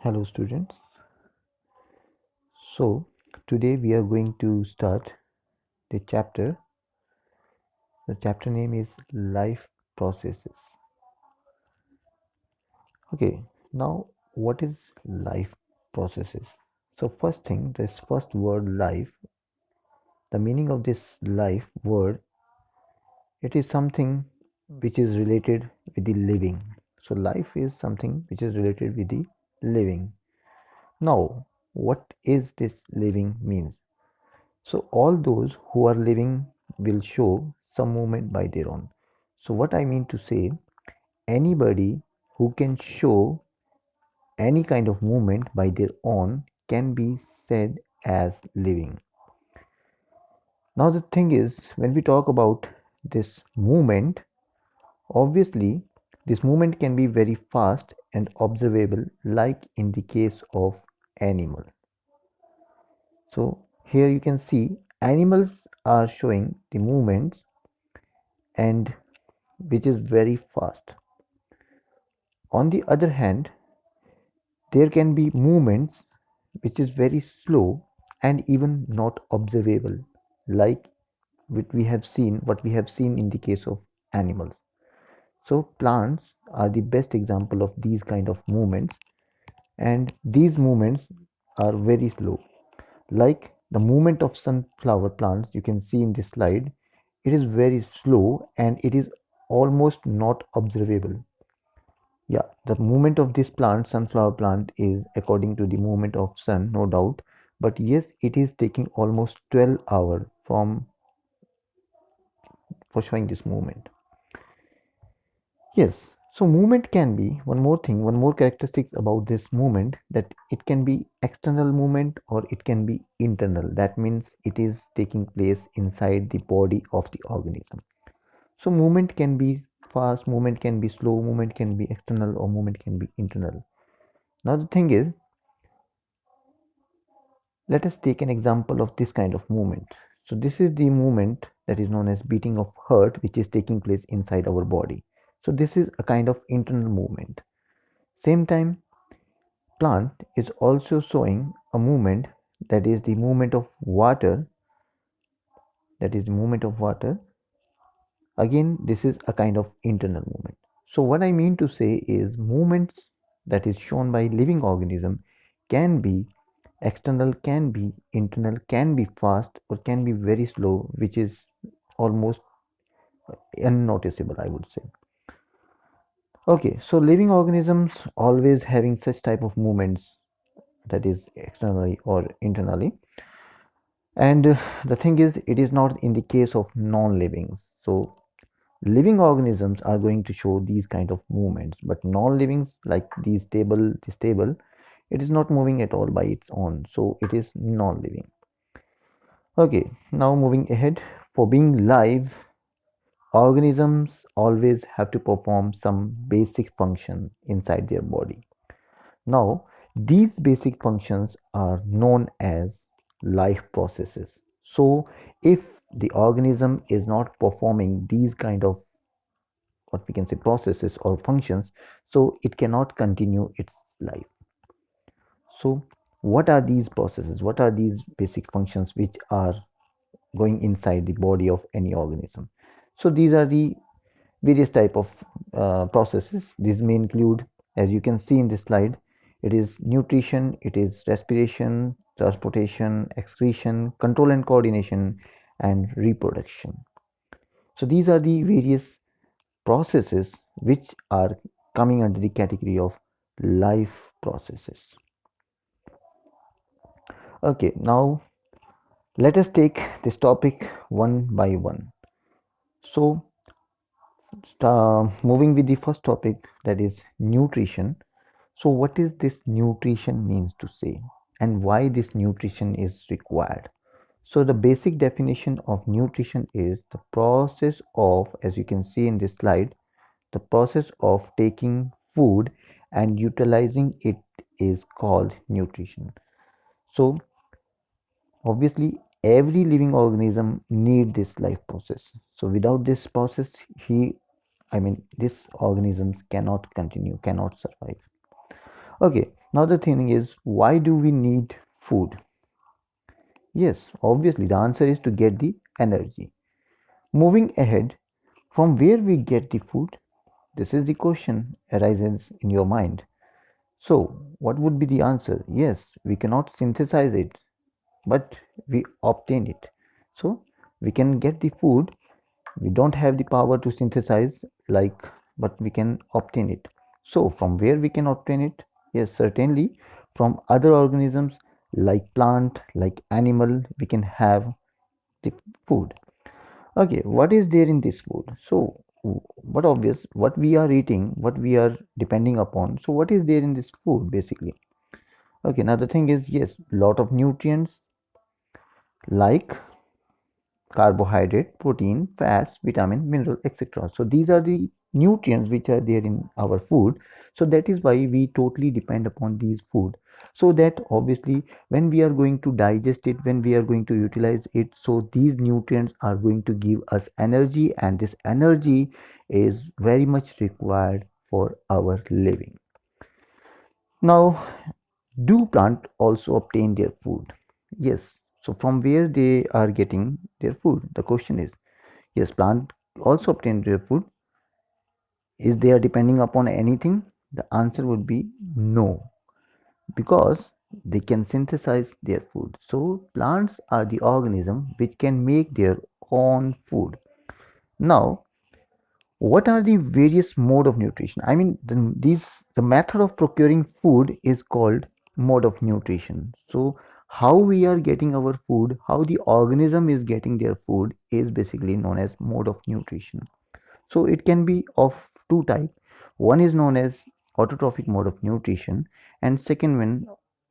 Hello students. So today we are going to start the chapter. The chapter name is life processes. Okay, now what is life processes? So first thing, this first word life, the meaning of this life word, it is something which is related with the living. So life is something which is related with the living. Now, what is this living means? So all those who are living will show some movement by their own. So what I mean to say, anybody who can show any kind of movement by their own can be said as living. Now the thing is, when we talk about this movement, obviously this movement can be very fast and observable like in the case of animal. So here you can see animals are showing the movements and which is very fast. On the other hand, there can be movements which is very slow and even not observable, like what we have seen in the case of animals. So plants are the best example of these kind of movements, and these movements are very slow. Like the movement of sunflower plants, you can see in this slide, it is very slow and it is almost not observable. Yeah, the movement of this plant, sunflower plant, is according to the movement of sun, no doubt. But yes, it is taking almost 12 hours for showing this movement. Yes, so movement can be one more thing, one more characteristics about this movement, that it can be external movement or it can be internal. That means it is taking place inside the body of the organism. So movement can be fast, movement can be slow, movement can be external, or movement can be internal. Now the thing is, let us take an example of this kind of movement. So this is the movement that is known as beating of heart, which is taking place inside our body. So this is a kind of internal movement. Same time, plant is also showing a movement, that is the movement of water. That is the movement of water. Again, this is a kind of internal movement. So what I mean to say is movements that is shown by living organism can be external, can be internal, can be fast, or can be very slow, which is almost unnoticeable, I would say. Okay, so living organisms always having such type of movements, that is externally or internally. And the thing is, it is not in the case of non-livings. So living organisms are going to show these kind of movements, but non-livings like this table, it is not moving at all by its own, so it is non-living. Okay, now moving ahead. For being live, organisms always have to perform some basic function inside their body. Now these basic functions are known as life processes. So if the organism is not performing these kind of, what we can say, processes or functions, so it cannot continue its life. So what are these processes, what are these basic functions which are going inside the body of any organism? So these are the various type of processes. These may include, as you can see in this slide, it is nutrition, it is respiration, transportation, excretion, control and coordination, and reproduction. So these are the various processes which are coming under the category of life processes. Okay, now let us take this topic one by one. So moving with the first topic, that is nutrition. So what is this nutrition means to say, and why this nutrition is required? So the basic definition of nutrition is the process of, as you can see in this slide, the process of taking food and utilizing it is called nutrition. So obviously every living organism need this life process. So without this process, these organisms cannot continue, cannot survive. Okay, Now the thing is, why do we need food? Yes, obviously the answer is to get the energy. Moving ahead, from where we get the food? This is the question arises in your mind. So, what would be the answer? Yes, we cannot synthesize it, but we obtain it. So, we can get the food. We don't have the power to synthesize, like, but we can obtain it. So, from where we can obtain it? Yes, certainly from other organisms like plant, like animal, we can have the food. Okay, what is there in this food? So, what obvious, what we are eating, what we are depending upon. So, what is there in this food basically? Okay, now the thing is, yes, lot of nutrients like carbohydrate, protein, fats, vitamin, mineral, etc. So these are the nutrients which are there in our food. So that is why we totally depend upon these food. So that obviously when we are going to digest it, when we are going to utilize it, so these nutrients are going to give us energy, and this energy is very much required for our living. Now, do plants also obtain their food? Yes. So from where they are getting their food? The question is, yes, plant also obtain their food. Is they are depending upon anything? The answer would be no, because they can synthesize their food. So plants are the organism which can make their own food. Now, what are the various mode of nutrition? I mean, the method of procuring food is called mode of nutrition. So how we are getting our food, how the organism is getting their food is basically known as mode of nutrition. So it can be of two types. One is known as autotrophic mode of nutrition, and second one,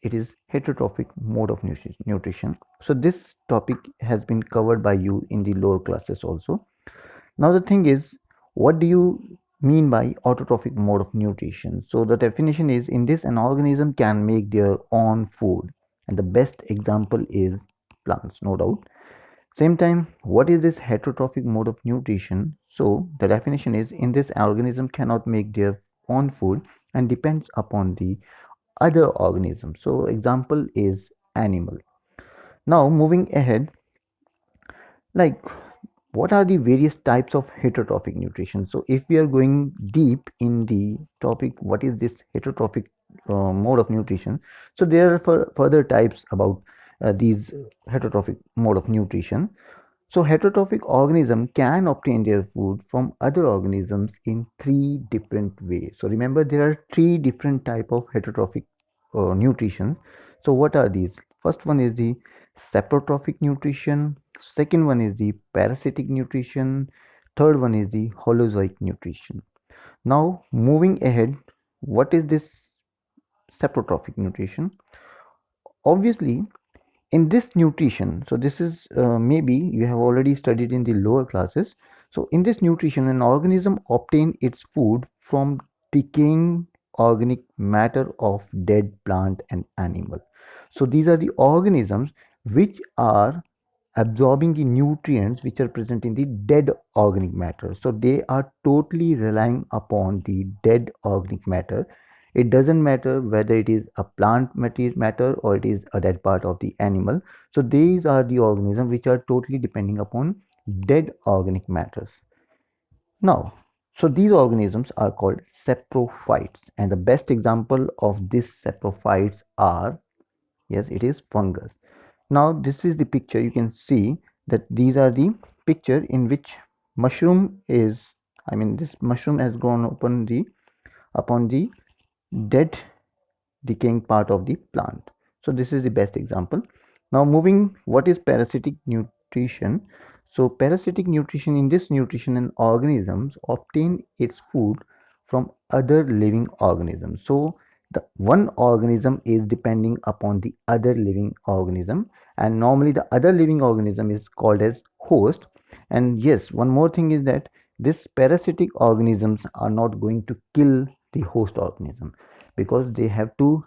it is heterotrophic mode of nutrition. So this topic has been covered by you in the lower classes also. Now the thing is, what do you mean by autotrophic mode of nutrition? So the definition is, in this an organism can make their own food, and the best example is plants, no doubt. Same time, what is this heterotrophic mode of nutrition? So the definition is, in this organism cannot make their own food and depends upon the other organism. So example is animal. Now moving ahead, like, what are the various types of heterotrophic nutrition? So if we are going deep in the topic, what is this heterotrophic mode of nutrition? So there are further types about these heterotrophic mode of nutrition. So heterotrophic organism can obtain their food from other organisms in three different ways. So remember, there are three different type of heterotrophic nutrition. So what are these? First one is the saprotrophic nutrition. Second one is the parasitic nutrition. Third one is the holozoic nutrition. Now moving ahead, what is this saprotrophic nutrition? Obviously, in this nutrition, so this is maybe you have already studied in the lower classes. So in this nutrition, an organism obtain its food from decaying organic matter of dead plant and animal. So these are the organisms which are absorbing the nutrients which are present in the dead organic matter. So they are totally relying upon the dead organic matter. It doesn't matter whether it is a plant matter or it is a dead part of the animal. So these are the organisms which are totally depending upon dead organic matters. Now, so these organisms are called saprophytes, and the best example of these saprophytes are, yes, it is fungus. Now this is the picture. You can see that these are the picture in which mushroom is, I mean, this mushroom has grown upon the dead decaying part of the plant. So this is the best example. Now moving, what is parasitic nutrition? So parasitic nutrition, in this nutrition, an organisms obtain its food from other living organisms. So the one organism is depending upon the other living organism, and normally the other living organism is called as host. And yes, one more thing is that these parasitic organisms are not going to kill the host organism, because they have to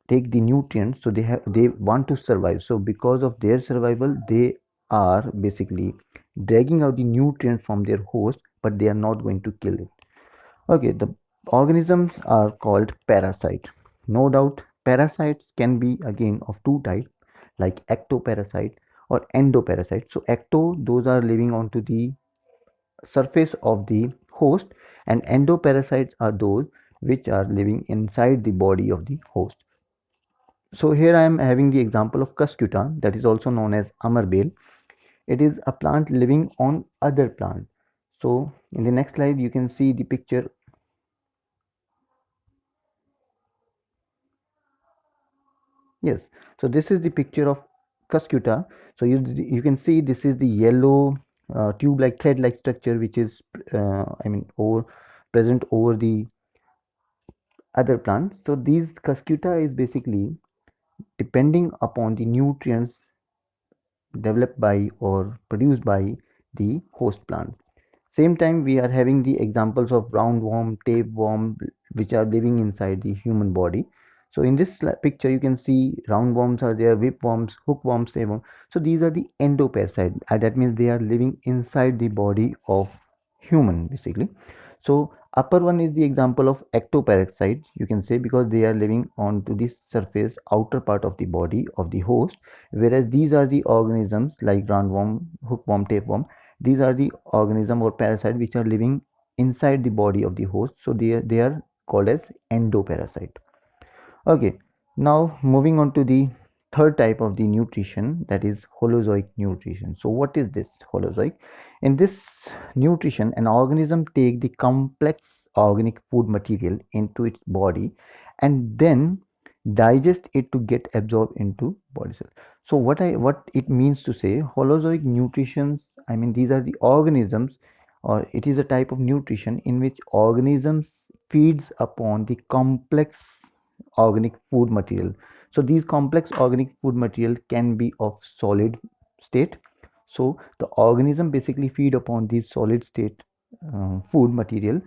take the nutrients. So they want to survive. So because of their survival, they are basically dragging out the nutrients from their host, but they are not going to kill it. Okay, the Organisms are called parasites. No doubt, parasites can be again of two types, like ectoparasite or endoparasite. So, ecto, those are living onto the surface of the host, and endoparasites are those which are living inside the body of the host. So, here I am having the example of cuscuta, that is also known as amarbel. It is a plant living on other plant. So, in the next slide, you can see the picture. Yes, so this is the picture of cuscuta. So you can see this is the yellow tube-like thread-like structure which is over present over the other plants. So these cuscuta is basically depending upon the nutrients developed by or produced by the host plant. Same time we are having the examples of roundworm, tapeworm, which are living inside the human body. So in this picture you can see roundworms are there, whipworms, hookworms, tapeworm. So these are the endoparasite. That means they are living inside the body of human basically. So upper one is the example of ectoparasites, you can say, because they are living onto the surface outer part of the body of the host, whereas these are the organisms like roundworm, hookworm, tapeworm. These are the organism or parasite which are living inside the body of the host. So they are called as endoparasite. Okay, now moving on to the third type of the nutrition, that is holozoic nutrition. So what is this holozoic? In this nutrition, an organism take the complex organic food material into its body and then digest it to get absorbed into body cells. So what it means to say holozoic nutrition, I mean these are the organisms, or it is a type of nutrition in which organisms feeds upon the complex organic food material. So these complex organic food material can be of solid state. So the organism basically feed upon these solid state food material,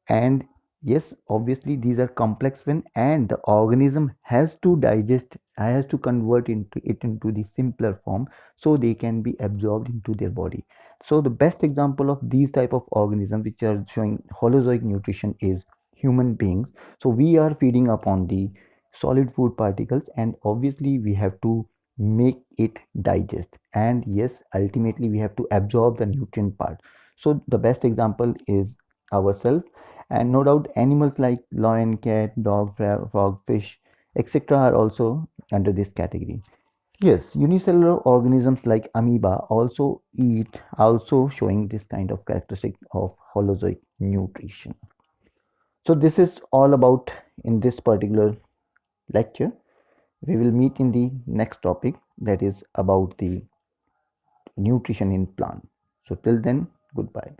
and yes, obviously these are complex one, and the organism has to digest, has to convert into the simpler form so they can be absorbed into their body. So the best example of these type of organisms which are showing holozoic nutrition is human beings. So we are feeding upon the solid food particles, and obviously we have to make it digest, and yes, ultimately we have to absorb the nutrient part. So the best example is ourselves, and no doubt animals like lion, cat, dog, frog, fish, etc. are also under this category. Yes, unicellular organisms like amoeba also eat, also showing this kind of characteristic of holozoic nutrition. So this is all about in this particular lecture. We will meet in the next topic, that is about the nutrition in plant. So till then, goodbye.